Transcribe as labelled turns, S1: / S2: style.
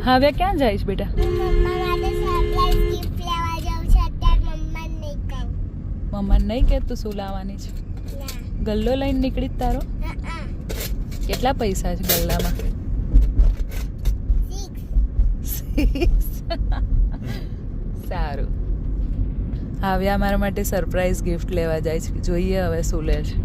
S1: હવે ક્યાં જઈશ બેટા? મમ્માને નહીં કે તું શું લાવવાની છે? ગલ્લો લઈને નીકળી તારો? કેટલા પૈસા છે ગલ્લામાં? 6. સારું. હવે મારા માટે સરપ્રાઈઝ ગિફ્ટ લેવા જાય છે. જોઈએ હવે શું લે છે.